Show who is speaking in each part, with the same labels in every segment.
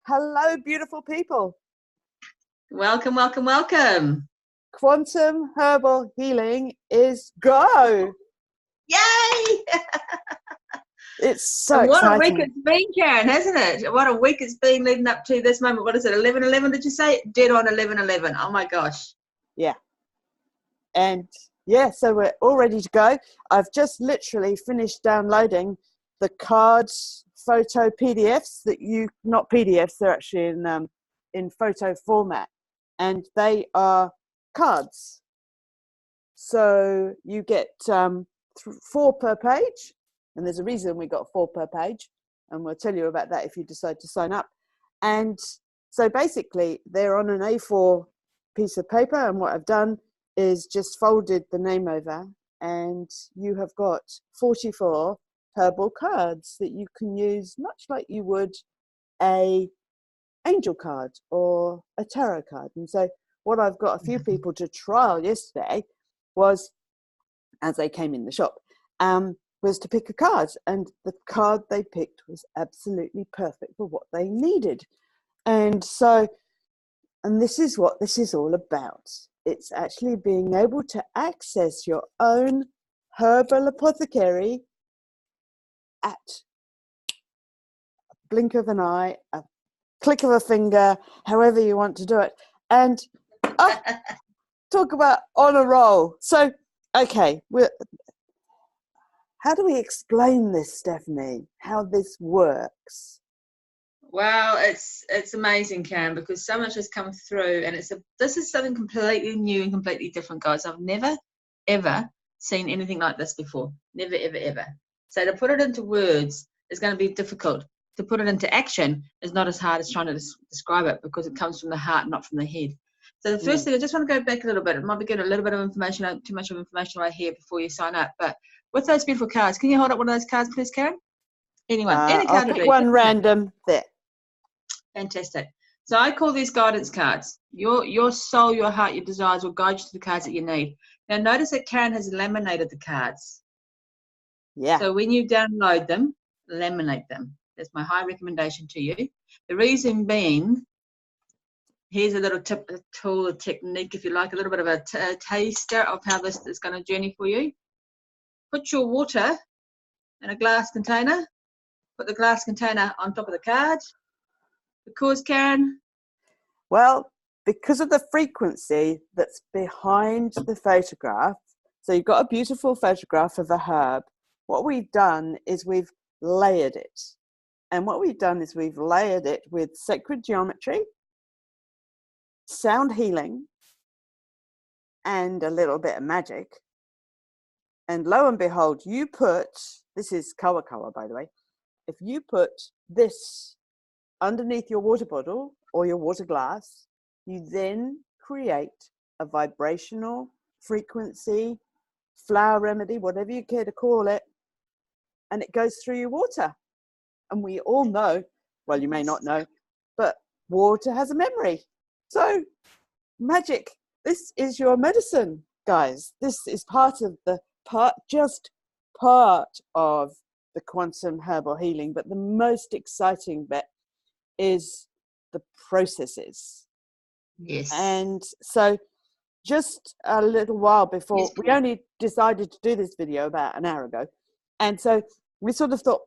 Speaker 1: Hello, beautiful people.
Speaker 2: Welcome, welcome, welcome.
Speaker 1: Quantum Herbal Healing is go.
Speaker 2: Yay!
Speaker 1: It's so
Speaker 2: And what
Speaker 1: exciting.
Speaker 2: a week it's been, Karen, hasn't it? What a week it's been leading up to this moment. What is it, 11/11, did you say? Dead on 11/11. Oh, my gosh.
Speaker 1: Yeah. And yeah, so we're all ready to go. I've just literally finished downloading the cards, photo PDFs that not PDFs, they're actually in photo format. And they are cards. So you get 4 per page. And there's a reason we got 4 per page. And we'll tell you about that if you decide to sign up. And so basically, they're on an A4 piece of paper. And what I've done is just folded the name over. And you have got 44 herbal cards that you can use much like you would a angel card or a tarot card. And so what I've got a few people to trial yesterday was, as they came in the shop, was to pick a card, and the card they picked was absolutely perfect for what they needed. And so, and this is what this is all about. It's actually being able to access your own herbal apothecary at a blink of an eye, a click of a finger, however you want to do it. And talk about on a roll. So, okay, how do we explain this, Stephanie? How this works?
Speaker 2: Well, it's amazing, Karen, because so much has come through, and this is something completely new and completely different, guys. I've never ever seen anything like this before. Never, ever, ever. So to put it into words is going to be difficult. To put it into action is not as hard as trying to describe it, because it comes from the heart, not from the head. So the first thing, I just want to go back a little bit. It might be getting a little bit of information, too much of information right here before you sign up. But with those beautiful cards, can you hold up one of those cards, please, Karen? Anyone, any card
Speaker 1: I'll
Speaker 2: would
Speaker 1: pick
Speaker 2: do.
Speaker 1: one random there.
Speaker 2: Fantastic. So I call these guidance cards. Your soul, your heart, your desires will guide you to the cards that you need. Now notice that Karen has laminated the cards.
Speaker 1: Yeah.
Speaker 2: So when you download them, laminate them. That's my high recommendation to you. The reason being, here's a little tip, a tool, a technique, if you like, a little bit of a taster of how this is going to journey for you. Put your water in a glass container. Put the glass container on top of the card. Because, Karen?
Speaker 1: Well, because of the frequency that's behind the photograph, so you've got a beautiful photograph of a herb. What we've done is we've layered it. And what we've done is we've layered it with sacred geometry, sound healing, and a little bit of magic. And lo and behold, you put, this is kawa, by the way, if you put this underneath your water bottle or your water glass, you then create a vibrational frequency, flower remedy, whatever you care to call it, and it goes through your water. And we all know, well, you may not know, but water has a memory. So magic, this is your medicine, guys. This is part of just part of the quantum herbal healing. But the most exciting bit is the processes.
Speaker 2: Yes.
Speaker 1: And so just a little while before, we only decided to do this video about an hour ago. And so we sort of thought,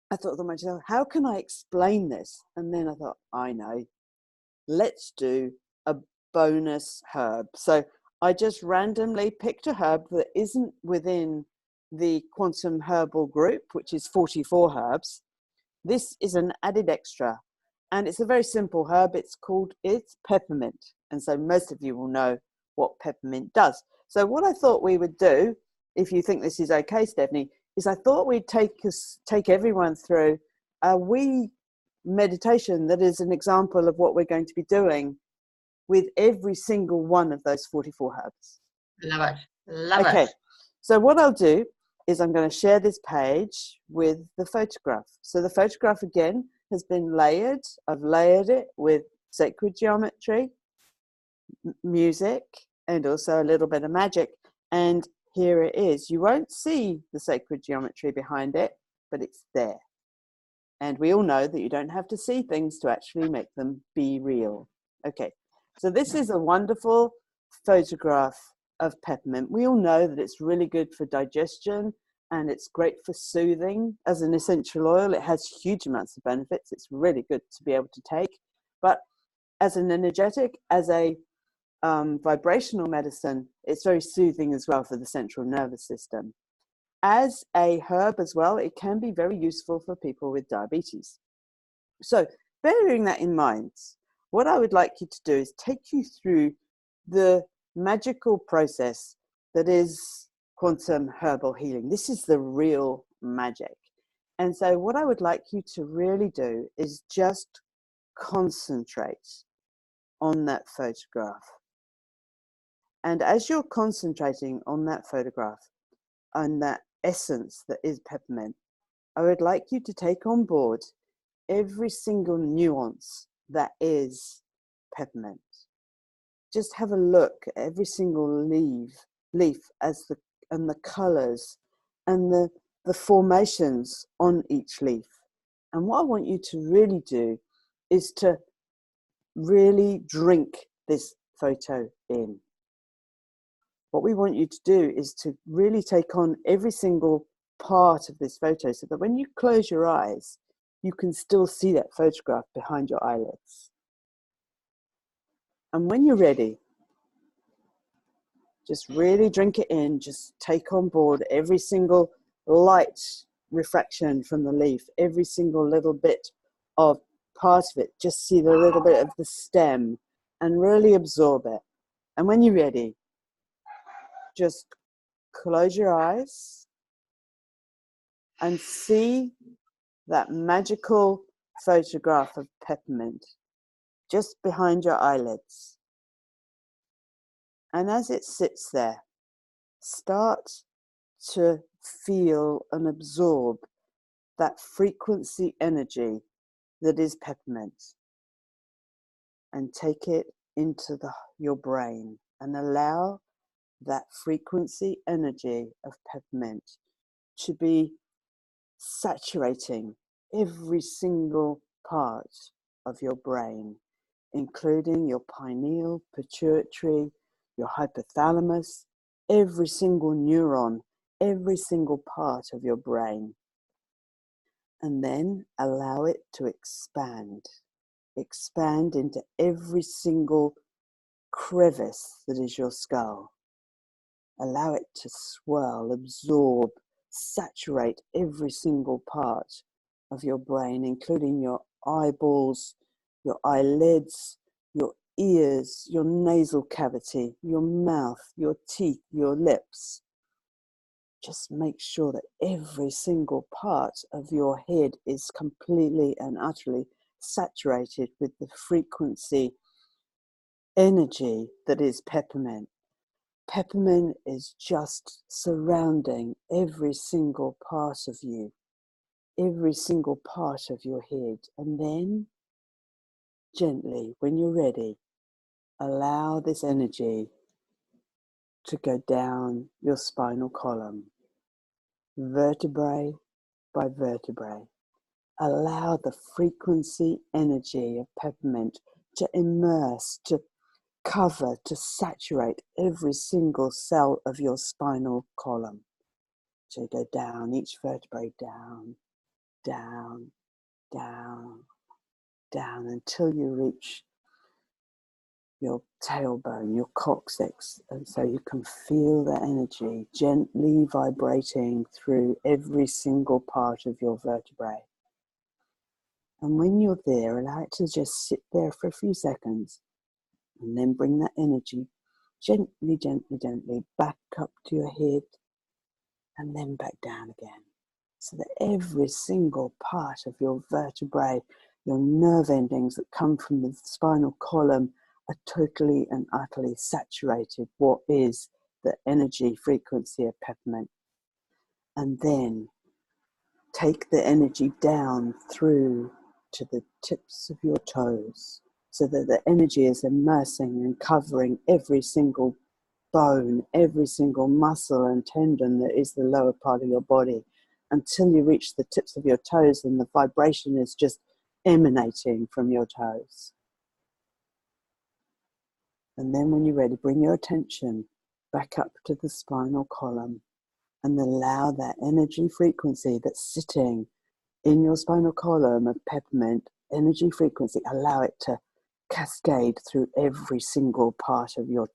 Speaker 1: I thought to myself, how can I explain this? And then I thought, I know, let's do a bonus herb. So I just randomly picked a herb that isn't within the Quantum Herbal group, which is 44 herbs. This is an added extra, and it's a very simple herb. It's peppermint. And so most of you will know what peppermint does. So what I thought we would do, if you think this is okay, Stephanie, is I thought we'd take everyone through a wee meditation that is an example of what we're going to be doing with every single one of those 44 herbs.
Speaker 2: Love it. Love it.
Speaker 1: Okay, so what I'll do is I'm going to share this page with the photograph. So the photograph, again, has been layered. I've layered it with sacred geometry, music, and also a little bit of magic. And here it is. You won't see the sacred geometry behind it, but it's there. And we all know that you don't have to see things to actually make them be real. Okay, so this is a wonderful photograph of peppermint. We all know that it's really good for digestion and it's great for soothing. As an essential oil, it has huge amounts of benefits. It's really good to be able to take. But as an energetic, as a vibrational medicine, it's very soothing as well for the central nervous system. As a herb as well, it can be very useful for people with diabetes. So bearing that in mind, what I would like you to do is take you through the magical process that is quantum herbal healing. This is the real magic. And so what I would like you to really do is just concentrate on that photograph. And as you're concentrating on that photograph, on that essence that is peppermint, I would like you to take on board every single nuance that is peppermint. Just have a look at every single leaf and the colors and the formations on each leaf. And what I want you to really do is to really drink this photo in. What we want you to do is to really take on every single part of this photo so that when you close your eyes, you can still see that photograph behind your eyelids. And when you're ready, just really drink it in, just take on board every single light refraction from the leaf, every single little bit of part of it, just see the little bit of the stem and really absorb it. And when you're ready, just close your eyes and see that magical photograph of peppermint just behind your eyelids. And as it sits there, start to feel and absorb that frequency energy that is peppermint and take it into your brain and allow that frequency energy of peppermint to be saturating every single part of your brain, including your pineal, pituitary, your hypothalamus, every single neuron, every single part of your brain. And then allow it to expand into every single crevice that is your skull. Allow it to swirl, absorb, saturate every single part of your brain, including your eyeballs, your eyelids, your ears, your nasal cavity, your mouth, your teeth, your lips. Just make sure that every single part of your head is completely and utterly saturated with the frequency energy that is peppermint. Peppermint is just surrounding every single part of you, every single part of your head. And then, gently, when you're ready, allow this energy to go down your spinal column, vertebrae by vertebrae. Allow the frequency energy of peppermint to immerse, to cover, to saturate every single cell of your spinal column. So go down, each vertebrae down, down, down, down, until you reach your tailbone, your coccyx. And so you can feel the energy gently vibrating through every single part of your vertebrae. And when you're there, allow it to just sit there for a few seconds. And then bring that energy gently, gently, gently back up to your head and then back down again. So that every single part of your vertebrae, your nerve endings that come from the spinal column are totally and utterly saturated what is the energy frequency of peppermint. And then take the energy down through to the tips of your toes, so that the energy is immersing and covering every single bone, every single muscle and tendon that is the lower part of your body. until you reach the tips of your toes, and the vibration is just emanating from your toes. And then when you're ready, bring your attention back up to the spinal column and allow that energy frequency that's sitting in your spinal column of peppermint, energy frequency, allow it to cascade through every single part of your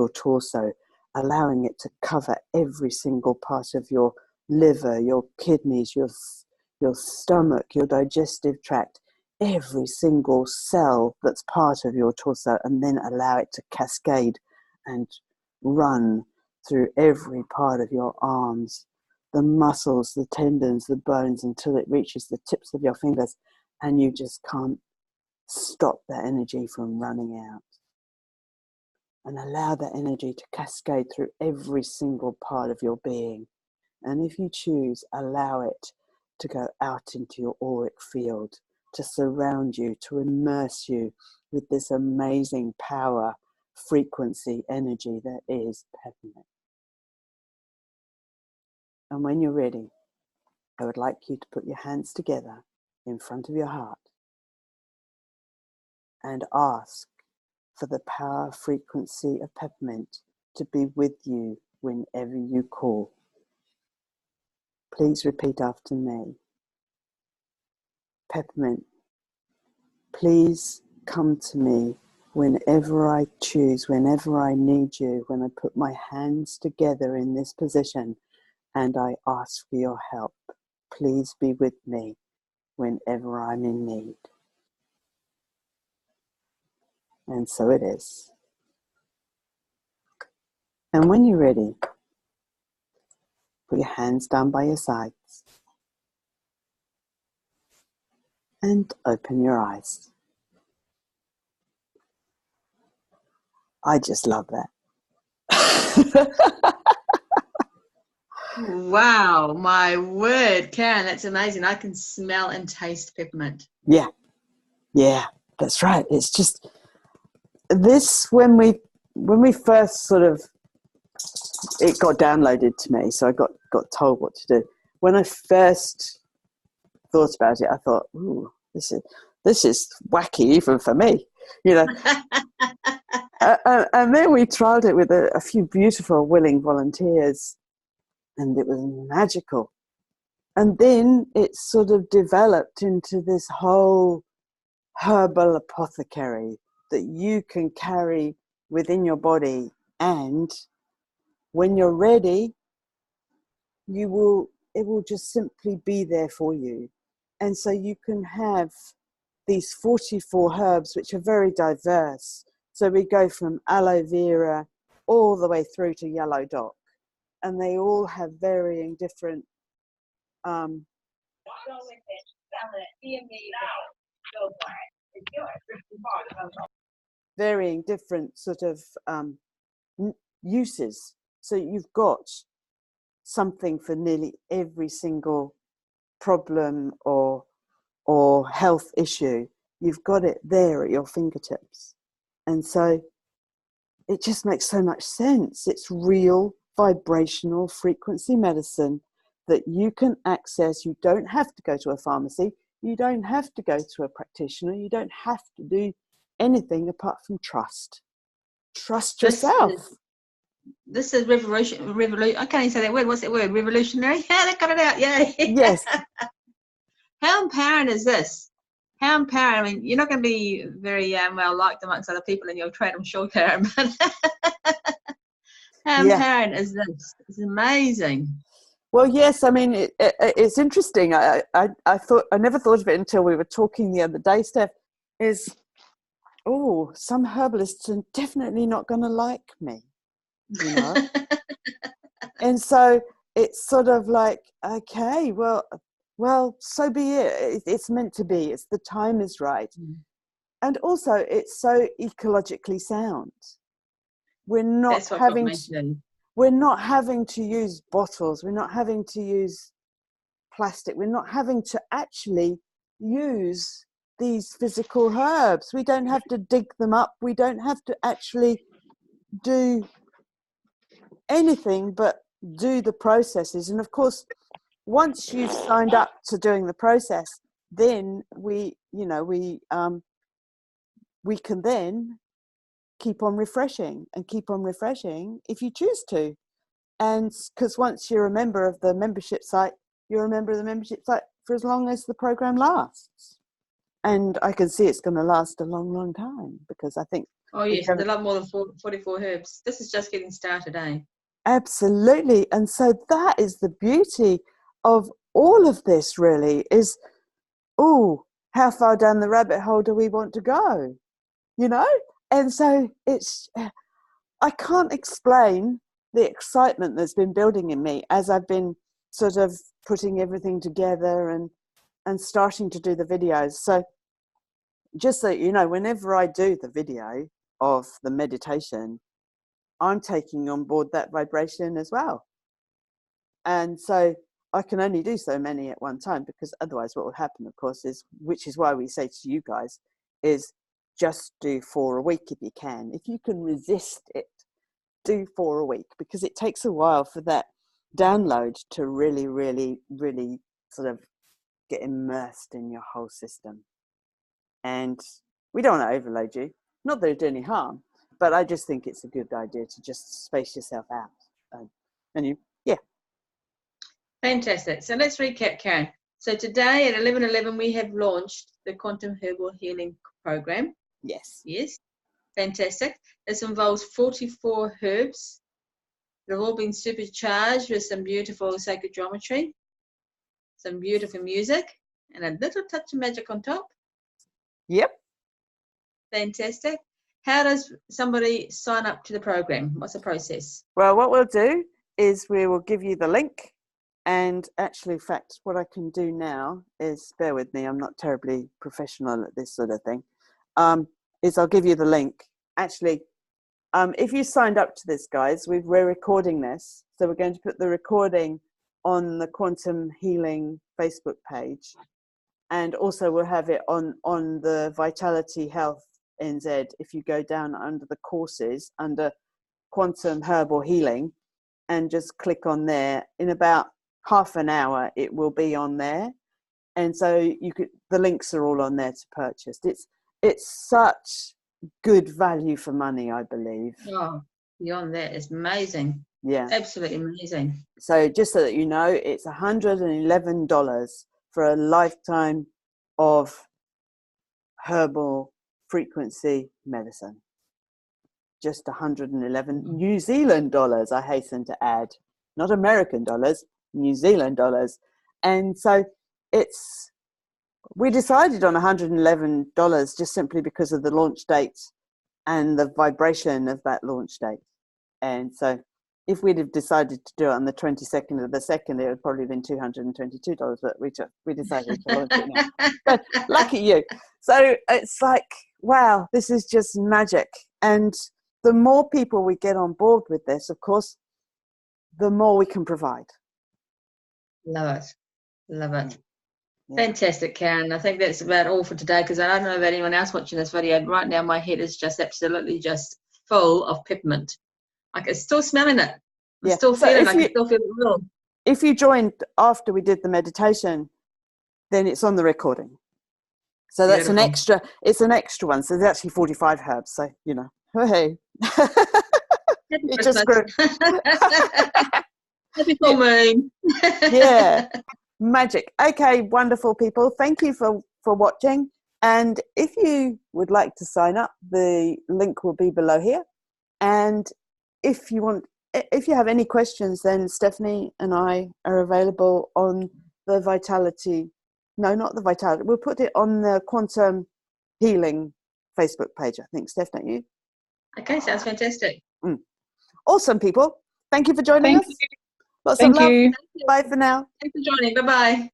Speaker 1: torso, allowing it to cover every single part of your liver, your kidneys, your stomach, your digestive tract, every single cell that's part of your torso, and then allow it to cascade and run through every part of your arms, the muscles, the tendons, the bones, until it reaches the tips of your fingers, and you just can't stop that energy from running out. And allow that energy to cascade through every single part of your being. And if you choose, allow it to go out into your auric field, to surround you, to immerse you with this amazing power, frequency, energy that is peppermint. And when you're ready, I would like you to put your hands together in front of your heart and ask for the power frequency of peppermint to be with you whenever you call. Please repeat after me. Peppermint, please come to me whenever I choose, whenever I need you, when I put my hands together in this position and I ask for your help. Please be with me whenever I'm in need. And so it is. And when you're ready, put your hands down by your sides and open your eyes. I just love that.
Speaker 2: Wow, my word, Karen, that's amazing. I can smell and taste peppermint.
Speaker 1: Yeah, that's right. It's just this, when we first sort of, it got downloaded to me, so I got told what to do. When I first thought about it, I thought, ooh, this is wacky even for me, you know. And then we tried it with a few beautiful willing volunteers, and it was magical. And then it sort of developed into this whole herbal apothecary that you can carry within your body, and when you're ready, it will just simply be there for you. And so you can have these 44 herbs, which are very diverse. So we go from aloe vera all the way through to yellow dock, and they all have varying different sort of uses. So you've got something for nearly every single problem or health issue. You've got it there at your fingertips. And so it just makes so much sense. It's real vibrational frequency medicine that you can access. You don't have to go to a pharmacy. You don't have to go to a practitioner. You don't have to do anything apart from trust. Trust yourself.
Speaker 2: This is revolution. I can't even say that word. What's that word? Revolutionary? Yeah, they got it out. Yeah.
Speaker 1: Yes.
Speaker 2: How empowering is this? How empowering. I mean, you're not going to be very well liked amongst other people in your trade, I'm sure, Karen. But how empowering is this? It's amazing.
Speaker 1: Well, yes. I mean, it's interesting. I never thought of it until we were talking the other day, Steph. Some herbalists are definitely not going to like me, you know. And so it's sort of like, okay, well, so be it. It's meant to be. The time is right. And also it's so ecologically sound. We're not having to use bottles. We're not having to use plastic. We're not having to actually use these physical herbs. We don't have to dig them up. We don't have to actually do anything but do the processes. And of course, once you've signed up to doing the process, then we can then keep on refreshing and keep on refreshing if you choose to. And because once you're a member of the membership site, you're a member of the membership site for as long as the program lasts. And I can see it's going to last a long, long time, because I think...
Speaker 2: Oh, yes, there's a lot more than 44 herbs. This is just getting started, eh?
Speaker 1: Absolutely. And so that is the beauty of all of this, really, is, oh, how far down the rabbit hole do we want to go? You know? And so I can't explain the excitement that's been building in me as I've been sort of putting everything together and starting to do the videos. So just so you know, whenever I do the video of the meditation, I'm taking on board that vibration as well. And so I can only do so many at one time, because otherwise what will happen, of course, is, which is why we say to you guys, is just do 4 a week if you can. If you can resist it, do 4 a week, because it takes a while for that download to really, really, really sort of get immersed in your whole system. And we don't want to overload you. Not that it do any harm, but I just think it's a good idea to just space yourself out. Yeah.
Speaker 2: Fantastic. So let's recap, Karen. So today at 11:11 we have launched the Quantum Herbal Healing Program.
Speaker 1: Yes.
Speaker 2: Fantastic. This involves 44 herbs. They've all been supercharged with some beautiful sacred geometry, some beautiful music, and a little touch of magic on top.
Speaker 1: Yep.
Speaker 2: Fantastic. How does somebody sign up to the program? What's the process?
Speaker 1: Well, what we'll do is we will give you the link. And actually, in fact, what I can do now is, bear with me, I'm not terribly professional at this sort of thing, is I'll give you the link. Actually, if you signed up to this, guys, we're recording this. So we're going to put the recording on the Quantum Healing Facebook page. And also we'll have it on the Vitality Health NZ. If you go down under the courses, under Quantum Herbal Healing, and just click on there, in about half an hour it will be on there. And so the links are all on there to purchase. It's such good value for money, I believe.
Speaker 2: Oh, beyond that, it's amazing.
Speaker 1: Yeah,
Speaker 2: absolutely amazing.
Speaker 1: So just so that you know, it's $111 for a lifetime of herbal frequency medicine. Just 111 New Zealand dollars, I hasten to add, not American dollars, New Zealand dollars. And so we decided on $111 just simply because of the launch date and the vibration of that launch date. And so if we'd have decided to do it on the 22nd of the 2nd, it would probably have been $222, but we decided to launch it now. But lucky you. So it's like, wow, this is just magic. And the more people we get on board with this, of course, the more we can provide.
Speaker 2: Love it. Love it.
Speaker 1: Yeah.
Speaker 2: Fantastic, Karen. I think that's about all for today, because I don't know about anyone else watching this video. Right now, my head is just absolutely just full of peppermint. I can still smelling it. I'm still feeling I can still feel it real.
Speaker 1: If you joined after we did the meditation, then it's on the recording. So that's an extra, it's an extra one. So there's actually 45 herbs. So, you know, hey. It just grew.
Speaker 2: Happy full moon.
Speaker 1: Yeah. Magic. Okay, wonderful people. Thank you for watching. And if you would like to sign up, the link will be below here. And if you have any questions, then Stephanie and I are available on the Vitality. No, not the Vitality. We'll put it on the Quantum Healing Facebook page, I think. Steph, don't you?
Speaker 2: Okay, sounds fantastic.
Speaker 1: Awesome, people. Thank you for joining us.
Speaker 3: You.
Speaker 1: Lots
Speaker 3: Thank
Speaker 1: of love.
Speaker 3: you.
Speaker 1: Bye for now.
Speaker 2: Thanks for joining. Bye-bye.